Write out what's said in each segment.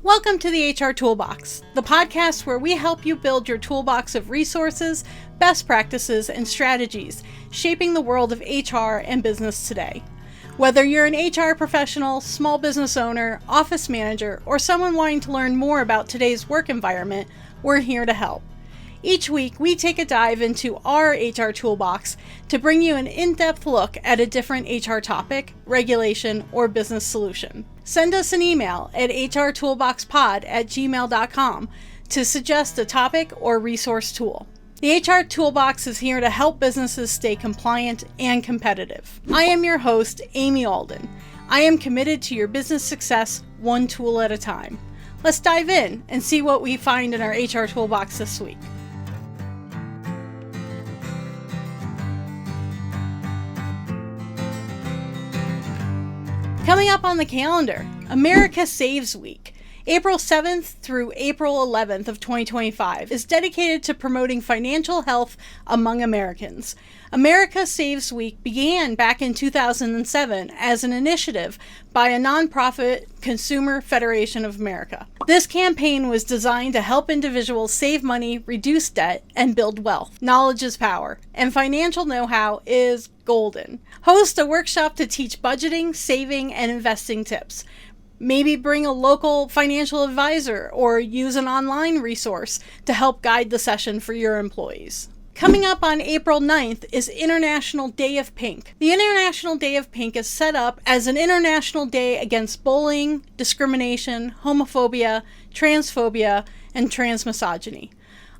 Welcome to the HR Toolbox, the podcast where we help you build your toolbox of resources, best practices, and strategies shaping the world of HR and business today. Whether you're an HR professional, small business owner, office manager, or someone wanting to learn more about today's work environment, we're here to help. Each week, we take a dive into our HR Toolbox to bring you an in-depth look at a different HR topic, regulation, or business solution. Send us an email at hrtoolboxpod@gmail.com to suggest a topic or resource tool. The HR Toolbox is here to help businesses stay compliant and competitive. I am your host, Amy Alden. I am committed to your business success one tool at a time. Let's dive in and see what we find in our HR Toolbox this week. Coming up on the calendar, America Saves Week. April 7th through April 11th of 2025 is dedicated to promoting financial health among Americans. America Saves Week began back in 2007 as an initiative by a nonprofit, Consumer Federation of America. This campaign was designed to help individuals save money, reduce debt, and build wealth. Knowledge is power, and financial know-how is golden. Host a workshop to teach budgeting, saving, and investing tips. Maybe bring a local financial advisor or use an online resource to help guide the session for your employees. Coming up on April 9th is International Day of Pink. The International Day of Pink is set up as an international day against bullying, discrimination, homophobia, transphobia, and transmisogyny.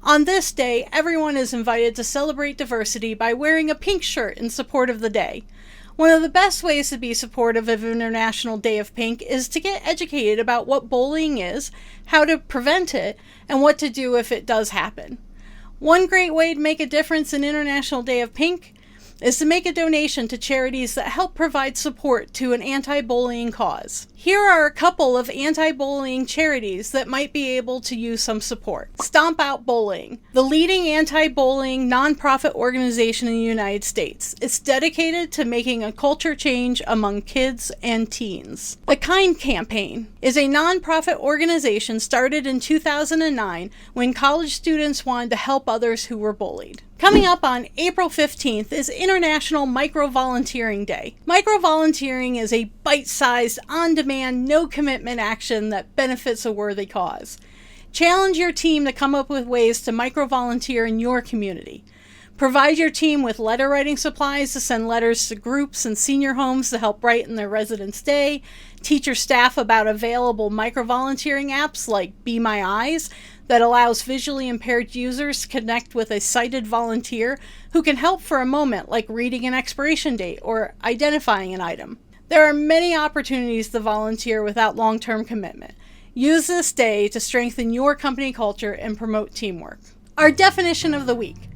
On this day, everyone is invited to celebrate diversity by wearing a pink shirt in support of the day. One of the best ways to be supportive of International Day of Pink is to get educated about what bullying is, how to prevent it, and what to do if it does happen. One great way to make a difference in International Day of Pink is to make a donation to charities that help provide support to an anti-bullying cause. Here are a couple of anti-bullying charities that might be able to use some support. Stomp Out Bullying, the leading anti-bullying nonprofit organization in the United States. It's dedicated to making a culture change among kids and teens. The Kind Campaign is a nonprofit organization started in 2009 when college students wanted to help others who were bullied. Coming up on April 15th is International Micro-Volunteering Day. Micro-volunteering is a bite-sized, on-demand, no-commitment action that benefits a worthy cause. Challenge your team to come up with ways to micro-volunteer in your community. Provide your team with letter writing supplies to send letters to groups and senior homes to help brighten their residents' day. Teach your staff about available micro-volunteering apps like Be My Eyes that allows visually impaired users to connect with a sighted volunteer who can help for a moment, like reading an expiration date or identifying an item. There are many opportunities to volunteer without long-term commitment. Use this day to strengthen your company culture and promote teamwork. Our definition of the week: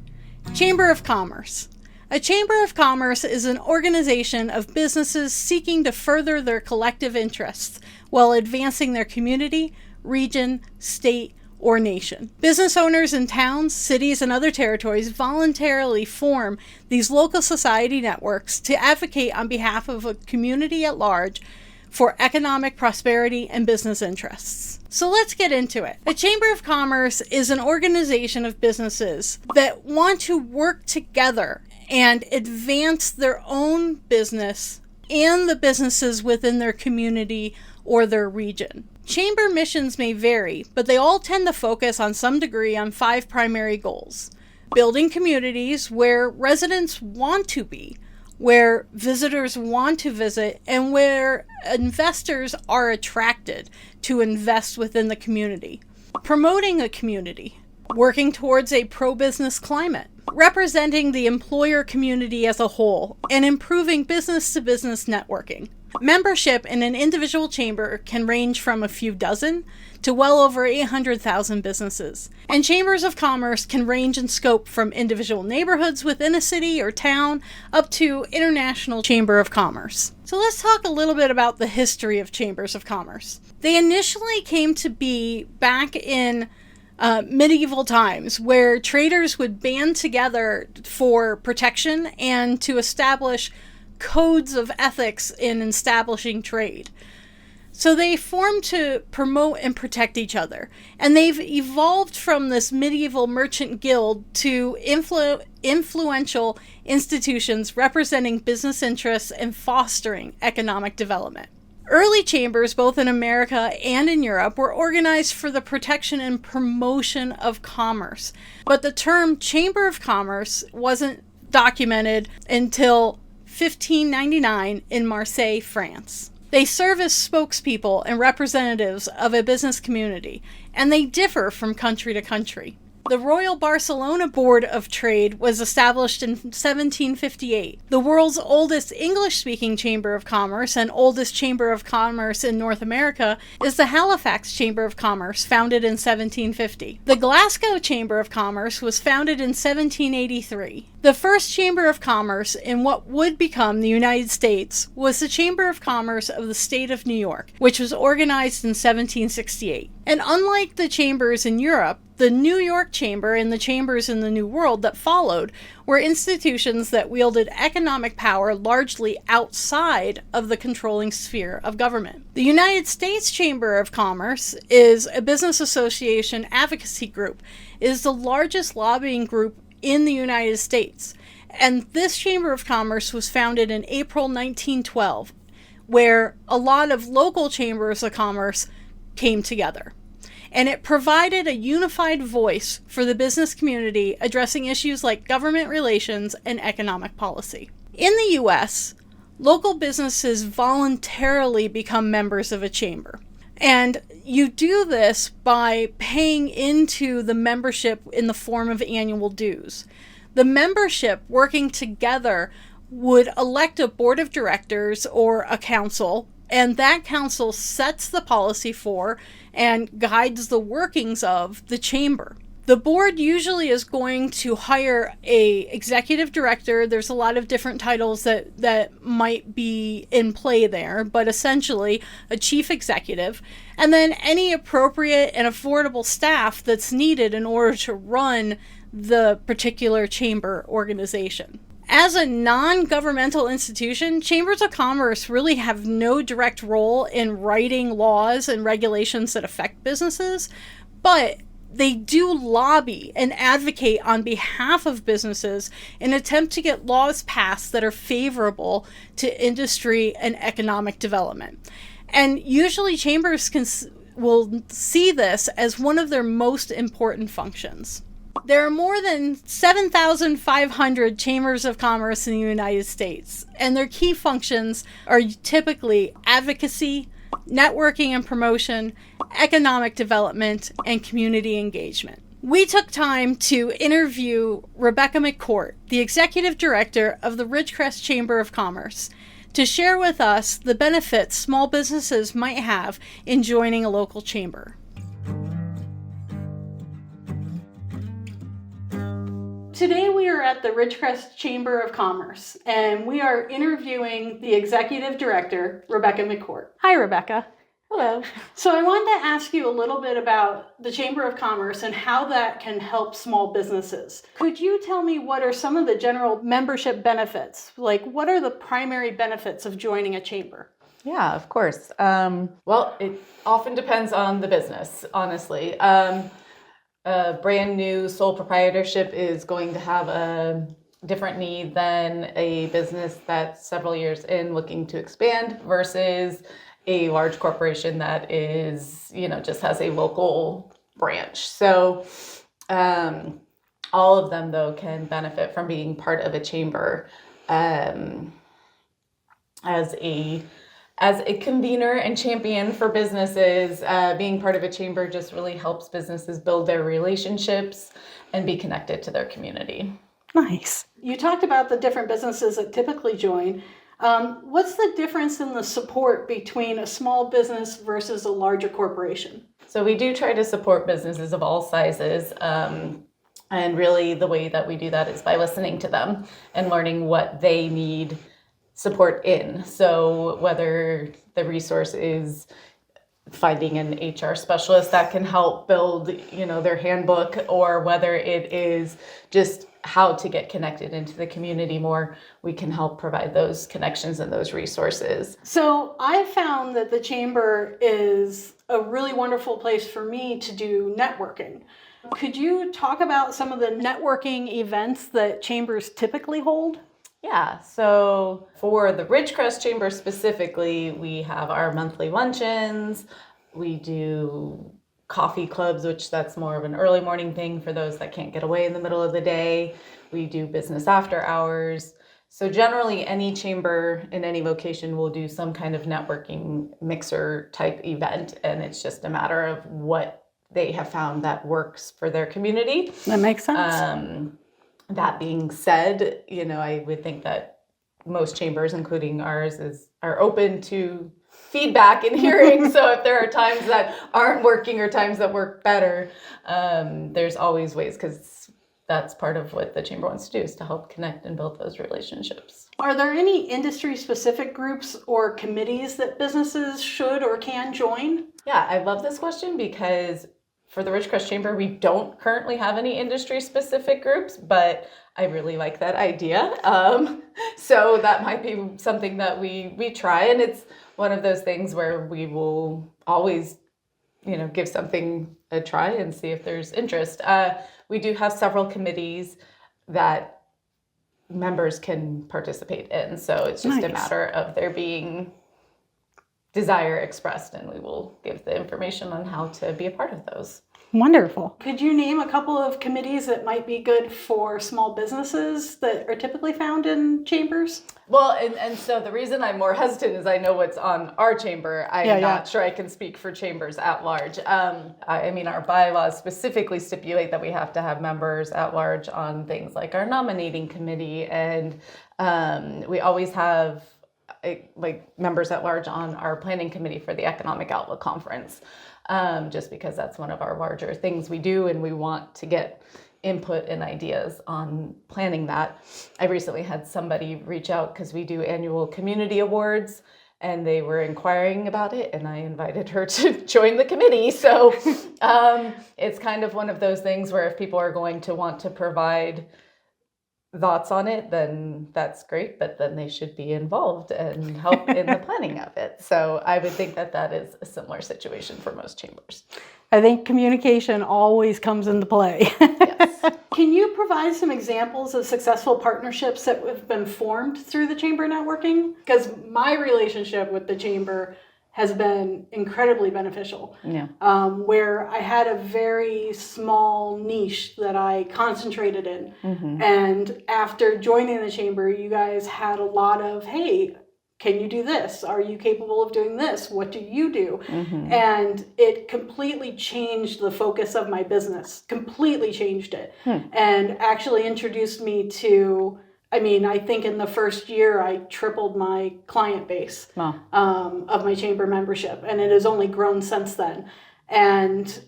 Chamber of Commerce. A Chamber of Commerce is an organization of businesses seeking to further their collective interests while advancing their community, region, state, or nation. Business owners in towns, cities, and other territories voluntarily form these local society networks to advocate on behalf of a community at large for economic prosperity and business interests. So let's get into it. A Chamber of Commerce is an organization of businesses that want to work together and advance their own business and the businesses within their community or their region. Chamber missions may vary, but they all tend to focus on some degree on 5 primary goals: building communities where residents want to be, where visitors want to visit, and where investors are attracted to invest within the community; promoting a community, working towards a pro-business climate, representing the employer community as a whole, and improving business-to-business networking. Membership in an individual chamber can range from a few dozen to well over 800,000 businesses. And chambers of commerce can range in scope from individual neighborhoods within a city or town up to international chamber of commerce. So let's talk a little bit about the history of chambers of commerce. They initially came to be back in medieval times, where traders would band together for protection and to establish codes of ethics in establishing trade. So they formed to promote and protect each other. And they've evolved from this medieval merchant guild to influential institutions representing business interests and fostering economic development. Early chambers, both in America and in Europe, were organized for the protection and promotion of commerce. But the term Chamber of Commerce wasn't documented until 1599 in Marseille, France. They serve as spokespeople and representatives of a business community, and they differ from country to country. The Royal Barcelona Board of Trade was established in 1758. The world's oldest English-speaking chamber of commerce and oldest chamber of commerce in North America is the Halifax Chamber of Commerce, founded in 1750. The Glasgow Chamber of Commerce was founded in 1783. The first Chamber of Commerce in what would become the United States was the Chamber of Commerce of the State of New York, which was organized in 1768. And unlike the chambers in Europe, the New York Chamber and the chambers in the New World that followed were institutions that wielded economic power largely outside of the controlling sphere of government. The United States Chamber of Commerce is a business association advocacy group. It is the largest lobbying group in the United States. And this Chamber of Commerce was founded in April 1912, where a lot of local chambers of commerce came together. And it provided a unified voice for the business community addressing issues like government relations and economic policy. In the U.S., local businesses voluntarily become members of a chamber. And you do this by paying into the membership in the form of annual dues. The membership, working together, would elect a board of directors or a council, and that council sets the policy for and guides the workings of the chamber. The board usually is going to hire a executive director. There's a lot of different titles that might be in play there, but essentially a chief executive, and then any appropriate and affordable staff that's needed in order to run the particular chamber organization. As a non-governmental institution, chambers of commerce really have no direct role in writing laws and regulations that affect businesses, but they do lobby and advocate on behalf of businesses in an attempt to get laws passed that are favorable to industry and economic development. And usually chambers will see this as one of their most important functions. There are more than 7,500 chambers of commerce in the United States, and their key functions are typically advocacy, networking and promotion, economic development, and community engagement. We took time to interview Rebecca McCourt, the executive director of the Ridgecrest Chamber of Commerce, to share with us the benefits small businesses might have in joining a local chamber. Today we are at the Ridgecrest Chamber of Commerce, and we are interviewing the executive director, Rebecca McCourt. Hi, Rebecca. Hello. So I wanted to ask you a little bit about the Chamber of Commerce and how that can help small businesses. Could you tell me what are some of the general membership benefits? Like, what are the primary benefits of joining a chamber? Yeah, of course. Well, it often depends on the business, honestly. A brand new sole proprietorship is going to have a different need than a business that's several years in looking to expand versus a large corporation that is, just has a local branch. So all of them, though, can benefit from being part of a chamber as a convener and champion for businesses. Being part of a chamber just really helps businesses build their relationships and be connected to their community. Nice. You talked about the different businesses that typically join. What's the difference in the support between a small business versus a larger corporation? So we do try to support businesses of all sizes. And really the way that we do that is by listening to them and learning what they need support in. So whether the resource is finding an HR specialist that can help build, their handbook, or whether it is just how to get connected into the community more, we can help provide those connections and those resources. So I found that the chamber is a really wonderful place for me to do networking. Could you talk about some of the networking events that chambers typically hold? Yeah, so for the Ridgecrest Chamber specifically, we have our monthly luncheons. We do coffee clubs, which that's more of an early morning thing for those that can't get away in the middle of the day. We do business after hours. So generally, any chamber in any location will do some kind of networking mixer type event, and it's just a matter of what they have found that works for their community. That makes sense. That being said, I would think that most chambers, including ours, are open to feedback and hearing. So if there are times that aren't working or times that work better, there's always ways, because that's part of what the chamber wants to do, is to help connect and build those relationships. Are there any industry-specific groups or committees that businesses should or can join? Yeah, I love this question, because for the Ridgecrest Chamber, we don't currently have any industry-specific groups, but I really like that idea. So that might be something that we try, and it's one of those things where we will always, give something a try and see if there's interest. We do have several committees that members can participate in, so it's just a matter of there being desire expressed, and we will give the information on how to be a part of those. Wonderful. Could you name a couple of committees that might be good for small businesses that are typically found in chambers? Well, and so the reason I'm more hesitant is I know what's on our chamber. I'm not sure I can speak for chambers at large. Our bylaws specifically stipulate that we have to have members at large on things like our nominating committee, and we always have members at large on our planning committee for the Economic Outlook Conference, just because that's one of our larger things we do, and we want to get input and ideas on planning that. I recently had somebody reach out because we do annual community awards, and they were inquiring about it, and I invited her to join the committee. So it's kind of one of those things where if people are going to want to provide thoughts on it, then that's great, but then they should be involved and help in the planning of it. So I would think that that is a similar situation for most chambers. I think communication always comes into play. Yes. Can you provide some examples of successful partnerships that have been formed through the chamber networking? Because my relationship with the chamber has been incredibly beneficial. Yeah. Where I had a very small niche that I concentrated in. Mm-hmm. And after joining the chamber, you guys had a lot of, hey, can you do this? Are you capable of doing this? What do you do? Mm-hmm. And it completely changed the focus of my business, completely changed it. And actually introduced me to, I think in the first year, I tripled my client base of my chamber membership, and it has only grown since then. And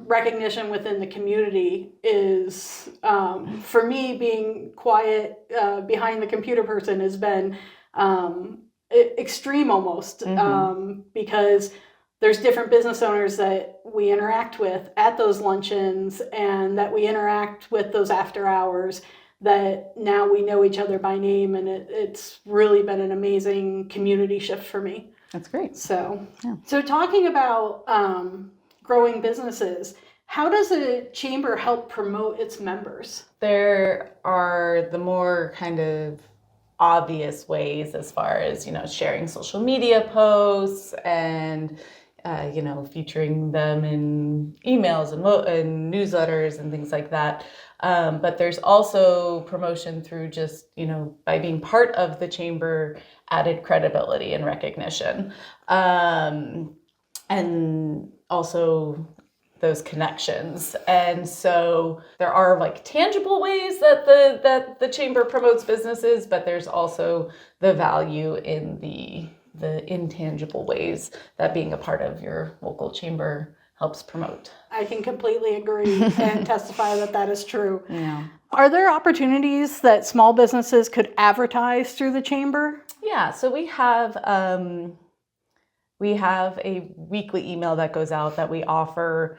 recognition within the community is, for me, being quiet behind the computer person has been extreme almost, because there's different business owners that we interact with at those luncheons and that we interact with those after hours, that now we know each other by name, and it's really been an amazing community shift for me. That's great. So talking about growing businesses, how does a chamber help promote its members? There are the more kind of obvious ways, as far as, sharing social media posts and, featuring them in emails and newsletters and things like that. But there's also promotion through just, by being part of the chamber, added credibility and recognition. And also those connections. And so there are tangible ways that the chamber promotes businesses, but there's also the value in the intangible ways that being a part of your local chamber helps promote. I can completely agree and testify that is true. Yeah. Are there opportunities that small businesses could advertise through the chamber? Yeah, so we have We have a weekly email that goes out that we offer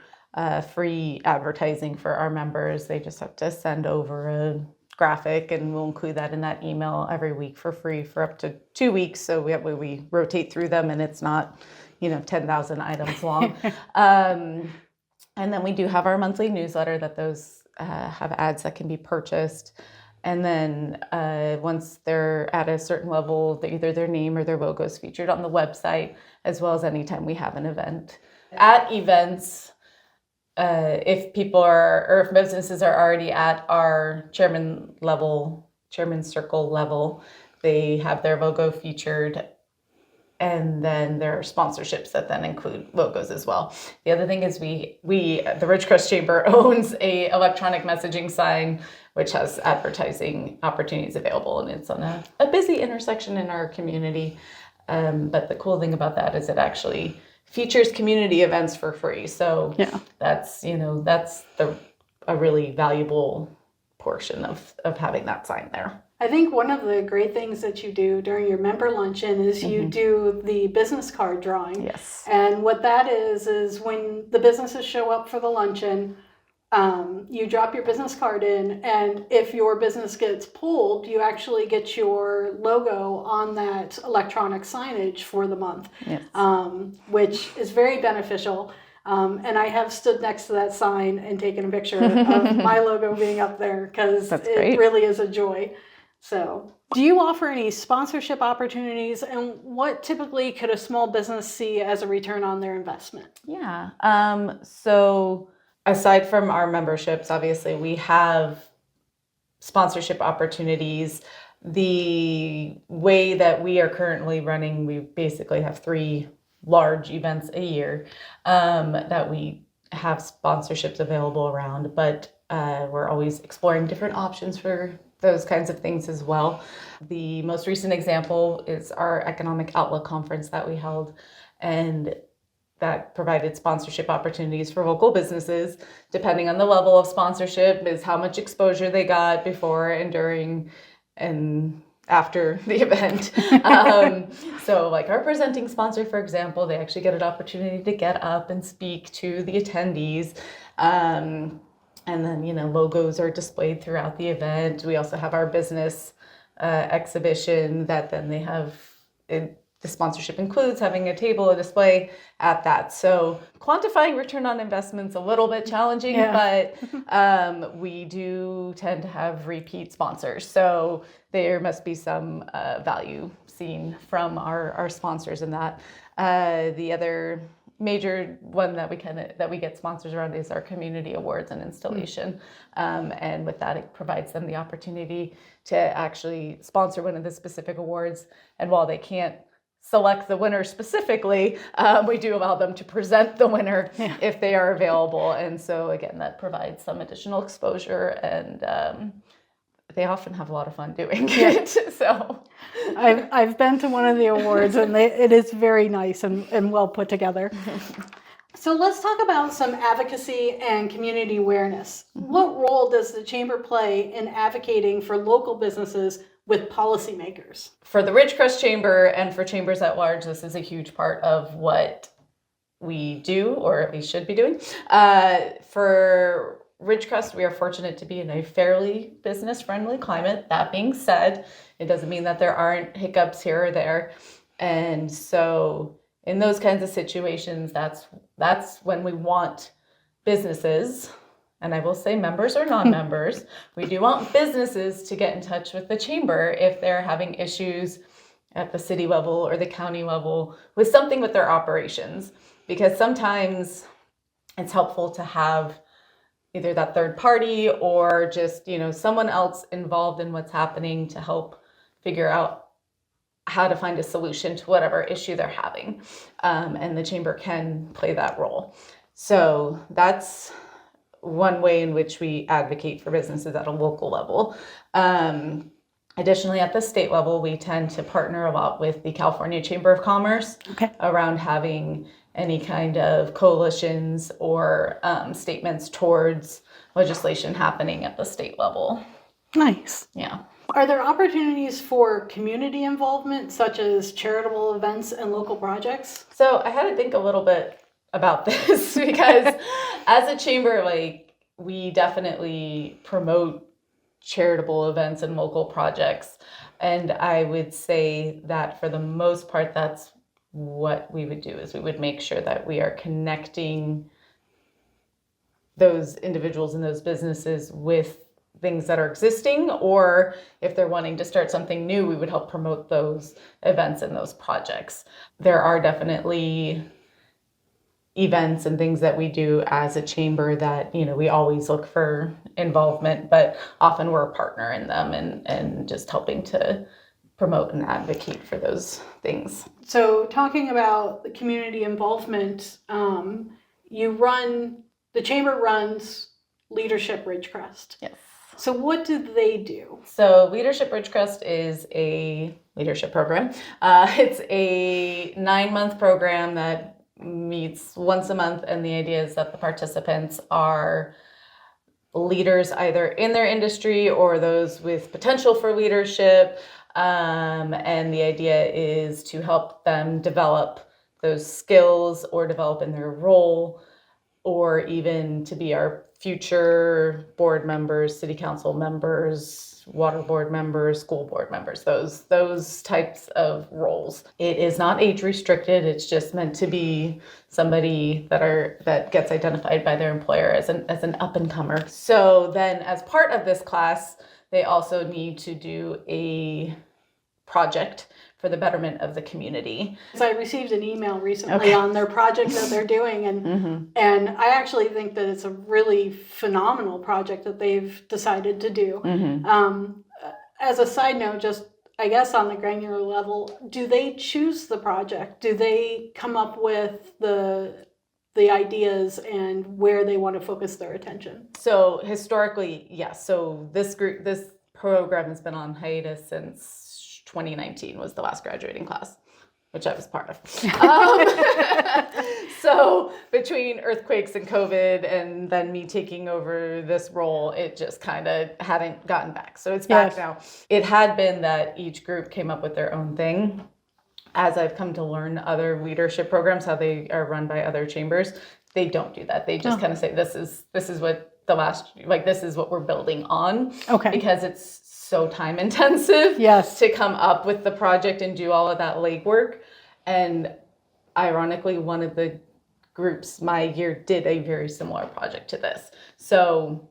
free advertising for our members. They just have to send over a graphic, and we'll include that in that email every week for free for up to 2 weeks. So we rotate through them, and it's not 10,000 items long. And then we do have our monthly newsletter that those have ads that can be purchased. And then once they're at a certain level, either their name or their logo is featured on the website, as well as anytime we have an event. At events, if businesses are already at our chairman circle level, they have their logo featured. And then there are sponsorships that then include logos as well. The other thing is the Ridgecrest Chamber owns a electronic messaging sign, which has advertising opportunities available, and it's on a busy intersection in our community. But the cool thing about that is it actually features community events for free. So that's a really valuable portion of having that sign there. I think one of the great things that you do during your member luncheon is you do the business card drawing. Yes. And what that is when the businesses show up for the luncheon, you drop your business card in, and if your business gets pulled, you actually get your logo on that electronic signage for the month, which is very beneficial. And I have stood next to that sign and taken a picture of my logo being up there because it really is a joy. So, do you offer any sponsorship opportunities, and what typically could a small business see as a return on their investment? Yeah. So aside from our memberships, obviously we have sponsorship opportunities. The way that we are currently running, we basically have 3 large events a year that we have sponsorships available around, but we're always exploring different options for those kinds of things as well. The most recent example is our Economic Outlook conference that we held, and that provided sponsorship opportunities for local businesses. Depending on the level of sponsorship is how much exposure they got before and during and after the event. So like our presenting sponsor, for example, they actually get an opportunity to get up and speak to the attendees. And then, logos are displayed throughout the event. We also have our business exhibition that then they have, the sponsorship includes having a table, a display at that. So quantifying return on investment's a little bit challenging, but we do tend to have repeat sponsors. So there must be some value seen from our sponsors in that. The other major one that we get sponsors around is our community awards and installation. And with that, it provides them the opportunity to actually sponsor one of the specific awards. And while they can't select the winner specifically, we do allow them to present the winner if they are available. And so again, that provides some additional exposure, and they often have a lot of fun doing it. So I've been to one of the awards, and it is very nice and well put together. So let's talk about some advocacy and community awareness. What role does the Chamber play in advocating for local businesses with policymakers? For the Ridgecrest Chamber and for chambers at large, this is a huge part of what we do, or at least should be doing. For Ridgecrest, we are fortunate to be in a fairly business-friendly climate. That being said, it doesn't mean that there aren't hiccups here or there. And so in those kinds of situations, that's when we want businesses, and I will say members or non-members, we do want businesses to get in touch with the chamber if they're having issues at the city level or the county level with something with their operations. Because sometimes it's helpful to have either that third party or just, someone else involved in what's happening to help figure out how to find a solution to whatever issue they're having. And the chamber can play that role. So that's one way in which we advocate for businesses at a local level. Additionally, at the state level, we tend to partner a lot with the California Chamber of Commerce around having any kind of coalitions or statements towards legislation happening at the state level. Nice. Yeah. Are there opportunities for community involvement, such as charitable events and local projects? So I had to think a little bit about this because as a chamber, like, we definitely promote charitable events and local projects. And I would say that for the most part, that's what we would do, is we would make sure that we are connecting those individuals and those businesses with things that are existing, or if they're wanting to start something new, we would help promote those events and those projects. There are definitely events and things that we do as a chamber that, we always look for involvement, but often we're a partner in them and just helping to promote and advocate for those things. So talking about the community involvement, the chamber runs Leadership Ridgecrest. Yes. So what do they do? So Leadership Ridgecrest is a leadership program. It's a 9-month program that meets once a month, and the idea is that the participants are leaders either in their industry or those with potential for leadership. And the idea is to help them develop those skills or develop in their role, or even to be our future board members, city council members, water board members, school board members, those types of roles. It is not age restricted. It's just meant to be somebody that gets identified by their employer as an up and comer. So then as part of this class, they also need to do a project for the betterment of the community. So I received an email recently on their project that they're doing, and I actually think that it's a really phenomenal project that they've decided to do. As a side note, just I guess on the granular level, do they choose the project? Do they come up with the ideas and where they want to focus their attention? So historically, yes. So this program has been on hiatus since 2019 was the last graduating class, which I was part of. So between earthquakes and COVID and then me taking over this role, it just kind of hadn't gotten back. So it's back now. It had been that each group came up with their own thing. As I've come to learn other leadership programs, how they are run by other chambers, they don't do that. They just kind of say, this is what this is what we're building on. Okay. Because it's so time intensive to come up with the project and do all of that legwork. And ironically, one of the groups my year did a very similar project to this. So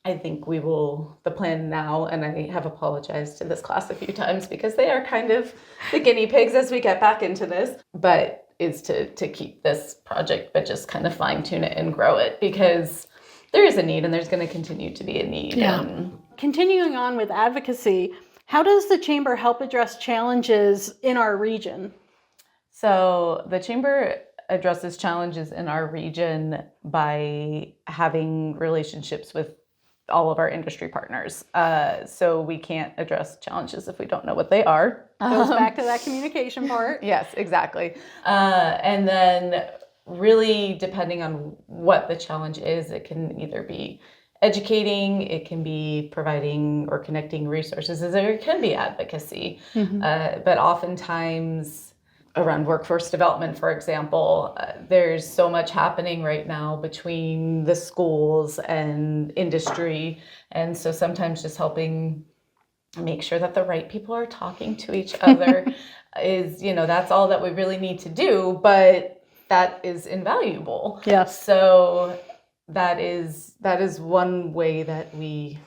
I think the plan now, and I have apologized to this class a few times because they are kind of the guinea pigs as we get back into this, but is to keep this project, but just kind of fine tune it and grow it, because there is a need and there's going to continue to be a need. Continuing on with advocacy, how does the chamber help address challenges in our region? So the chamber addresses challenges in our region by having relationships with all of our industry partners. So we can't address challenges if we don't know what they are. Goes back to that communication part. Yes, exactly. And then really depending on what the challenge is, it can either be educating, it can be providing or connecting resources, or it can be advocacy. But oftentimes around workforce development, for example, there's so much happening right now between the schools and industry. And so sometimes just helping make sure that the right people are talking to each other is, that's all that we really need to do, but that is invaluable. Yes. So that is one way that we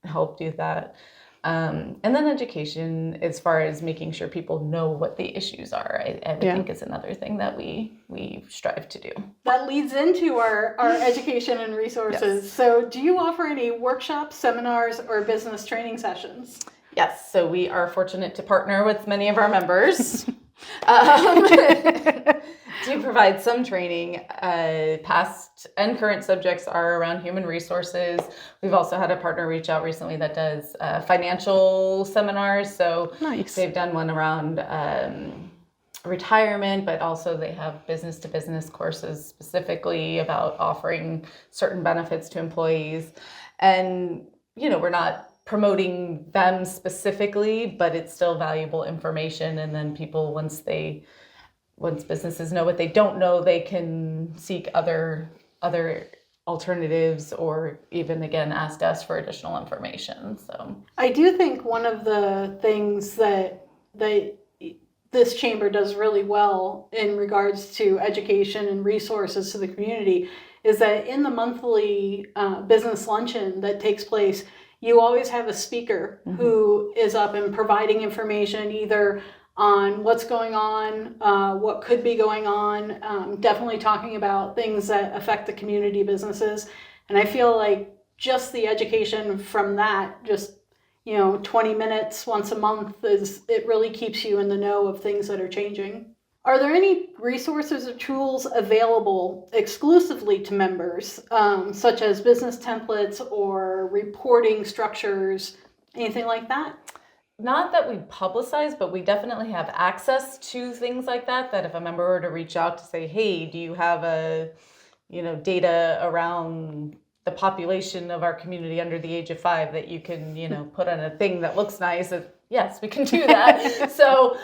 help do that. And then education, as far as making sure people know what the issues are, I think is another thing that we strive to do. That leads into our education and resources. Yes. So do you offer any workshops, seminars, or business training sessions? Yes. So we are fortunate to partner with many of our members to provide some training. Past and current subjects are around human resources. We've also had a partner reach out recently that does financial seminars. So nice. They've done one around retirement, but also they have business to business courses specifically about offering certain benefits to employees. And, we're not promoting them specifically, but it's still valuable information. And then people, once businesses know what they don't know, they can seek other alternatives, or even again ask us for additional information. So I do think one of the things that this chamber does really well in regards to education and resources to the community is that in the monthly business luncheon that takes place, you always have a speaker who is up and providing information either on what's going on, what could be going on, definitely talking about things that affect the community businesses. And I feel like just the education from that, just 20 minutes once a month, it really keeps you in the know of things that are changing. Are there any resources or tools available exclusively to members, such as business templates or reporting structures, anything like that? Not that we publicize, but we definitely have access to things like that if a member were to reach out to say, hey, do you have data around the population of our community under the age of 5 that you can, put on a thing that looks nice. Yes, we can do that. So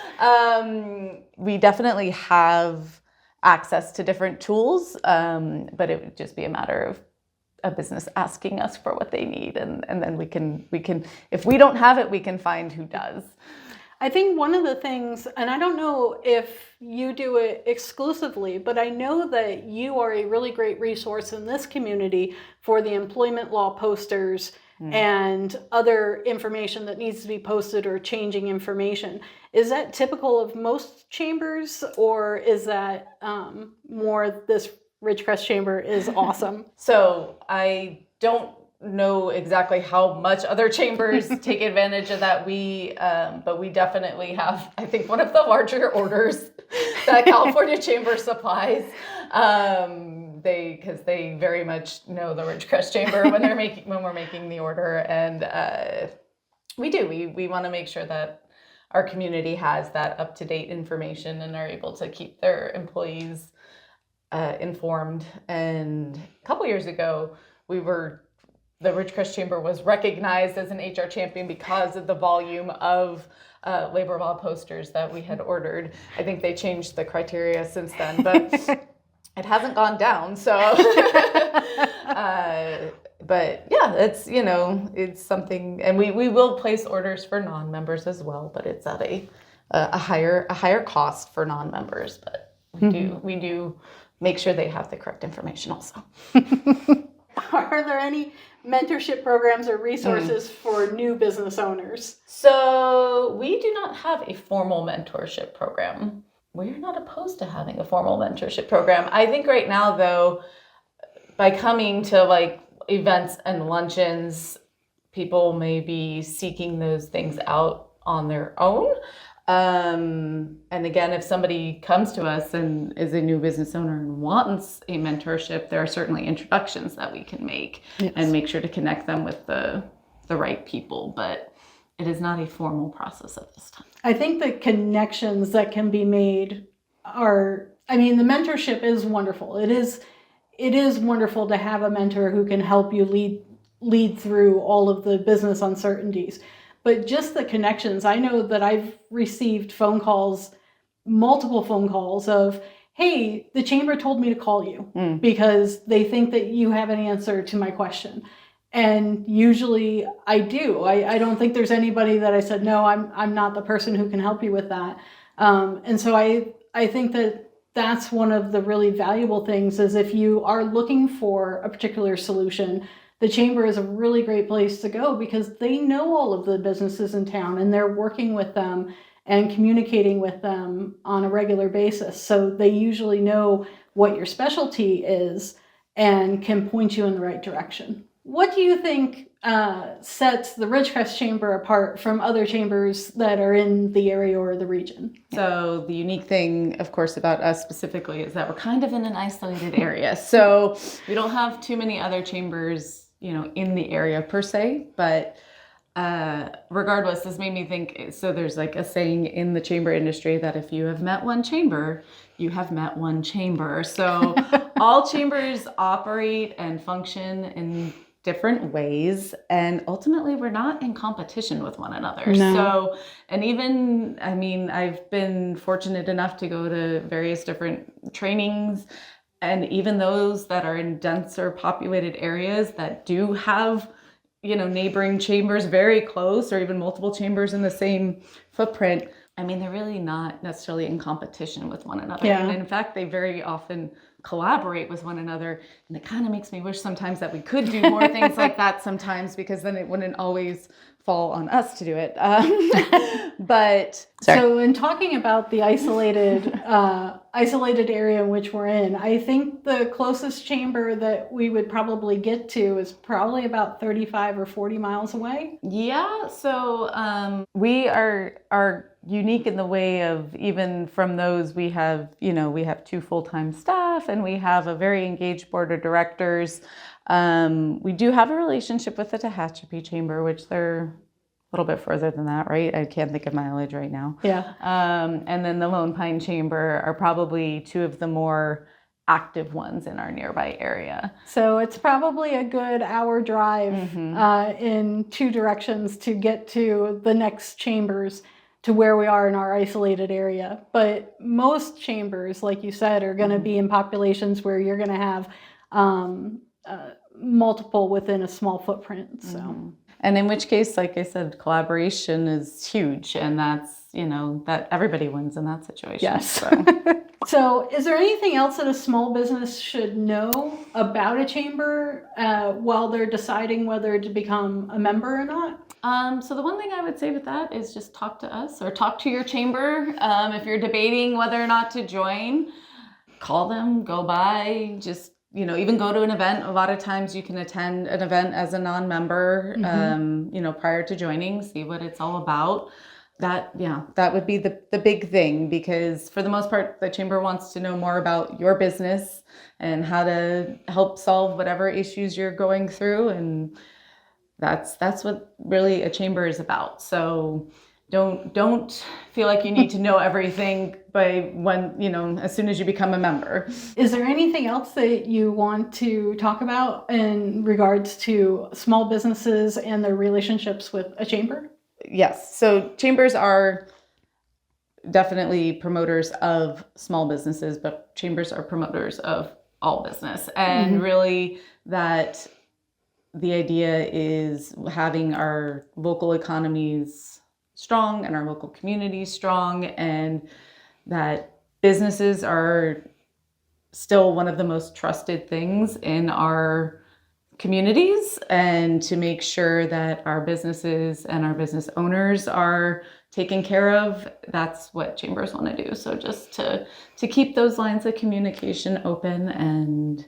we definitely have access to different tools, but it would just be a matter of a business asking us for what they need, and then we can if we don't have it, we can find who does. I think one of the things, and I don't know if you do it exclusively, but I know that you are a really great resource in this community for the employment law posters and other information that needs to be posted or changing information. Is that typical of most chambers, or is that more this Ridgecrest Chamber is awesome? So I don't know exactly how much other chambers take advantage of that. But we definitely have, I think, one of the larger orders that California Chamber supplies. Because they very much know the Ridgecrest Chamber when we're making the order, and we want to make sure that our community has that up-to-date information and are able to keep their employees informed. And a couple years ago, the Ridgecrest Chamber was recognized as an HR champion because of the volume of labor law posters that we had ordered. I think they changed the criteria since then, but it hasn't gone down. So, but yeah, it's something, and we will place orders for non-members as well, but it's at a higher cost for non-members. But we do make sure they have the correct information also. Are there any mentorship programs or resources for new business owners? So we do not have a formal mentorship program. We're not opposed to having a formal mentorship program. I think right now, though, by coming to events and luncheons, people may be seeking those things out on their own. And again, if somebody comes to us and is a new business owner and wants a mentorship, there are certainly introductions that we can make and make sure to connect them with the right people. But it is not a formal process at this time. I think the connections that can be made the mentorship is wonderful. It is wonderful to have a mentor who can help you lead through all of the business uncertainties. But just the connections, I know that I've received multiple phone calls of, hey, the chamber told me to call you because they think that you have an answer to my question. And usually I do. I don't think there's anybody that I said, no, I'm not the person who can help you with that. And so I think that that's one of the really valuable things is if you are looking for a particular solution, the chamber is a really great place to go because they know all of the businesses in town and they're working with them and communicating with them on a regular basis. So they usually know what your specialty is and can point you in the right direction. What do you think sets the Ridgecrest Chamber apart from other chambers that are in the area or the region? So the unique thing, of course, about us specifically is that we're kind of in an isolated area. So we don't have too many other chambers in the area per se, but regardless, this made me think, so there's a saying in the chamber industry that if you have met one chamber, you have met one chamber. So all chambers operate and function in different ways, and ultimately we're not in competition with one another. No. So, and even, I mean, I've been fortunate enough to go to various different trainings, and even those that are in denser populated areas that do have, neighboring chambers very close, or even multiple chambers in the same footprint. I mean, they're really not necessarily in competition with one another. Yeah. And in fact, they very often collaborate with one another. And it kind of makes me wish sometimes that we could do more things like that sometimes, because then it wouldn't always fall on us to do it. But so in talking about the isolated area in which we're in, I think the closest chamber that we would probably get to is probably about 35 or 40 miles away. Yeah. So we are unique in the way of, even from those, we have 2 full-time staff, and we have a very engaged board of directors. We do have a relationship with the Tehachapi Chamber, which they're a little bit further than that, right? I can't think of mileage right now. Yeah. And then the Lone Pine Chamber are probably 2 of the more active ones in our nearby area. So it's probably a good hour drive in 2 directions to get to the next chambers to where we are in our isolated area. But most chambers, like you said, are going to be in populations where you're going to have multiple within a small footprint. So, and in which case, like I said, collaboration is huge, and that's, that everybody wins in that situation. Yes. So. So is there anything else that a small business should know about a chamber while they're deciding whether to become a member or not? So the one thing I would say with that is just talk to us, or talk to your chamber. If you're debating whether or not to join, call them, go by, just, even go to an event. A lot of times you can attend an event as a non-member, prior to joining, see what it's all about. That would be the big thing, because for the most part, the chamber wants to know more about your business and how to help solve whatever issues you're going through. And that's what really a chamber is about. So don't feel like you need to know everything as soon as you become a member. Is there anything else that you want to talk about in regards to small businesses and their relationships with a chamber? Yes. So chambers are definitely promoters of small businesses, but chambers are promoters of all business. And really, that the idea is having our local economies strong and our local communities strong, and that businesses are still one of the most trusted things in our communities, and to make sure that our businesses and our business owners are taken care of. That's what chambers want to do. So just to keep those lines of communication open, and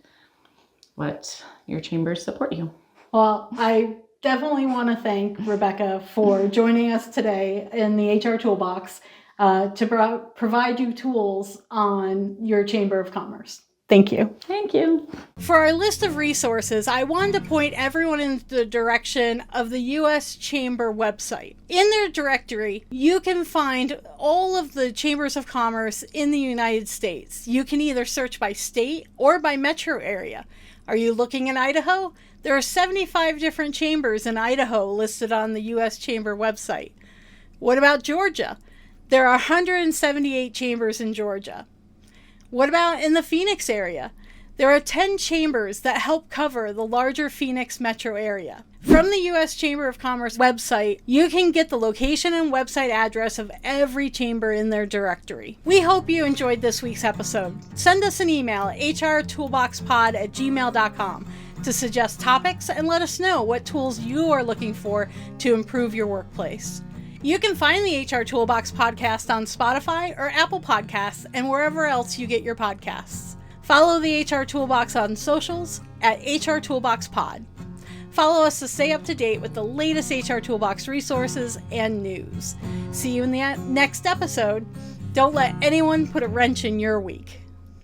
let your chambers support you. Well, I definitely want to thank Rebecca for joining us today in the HR Toolbox to provide you tools on your Chamber of Commerce. Thank you. Thank you. For our list of resources, I wanted to point everyone in the direction of the U.S. Chamber website. In their directory, you can find all of the chambers of commerce in the United States. You can either search by state or by metro area. Are you looking in Idaho? There are 75 different chambers in Idaho listed on the U.S. Chamber website. What about Georgia? There are 178 chambers in Georgia. What about in the Phoenix area? There are 10 chambers that help cover the larger Phoenix metro area. From the U.S. Chamber of Commerce website, you can get the location and website address of every chamber in their directory. We hope you enjoyed this week's episode. Send us an email at hrtoolboxpod@gmail.com to suggest topics, and let us know what tools you are looking for to improve your workplace. You can find the HR Toolbox podcast on Spotify or Apple Podcasts and wherever else you get your podcasts. Follow the HR Toolbox on socials at HR Toolbox Pod. Follow us to stay up to date with the latest HR Toolbox resources and news. See you in the next episode. Don't let anyone put a wrench in your week.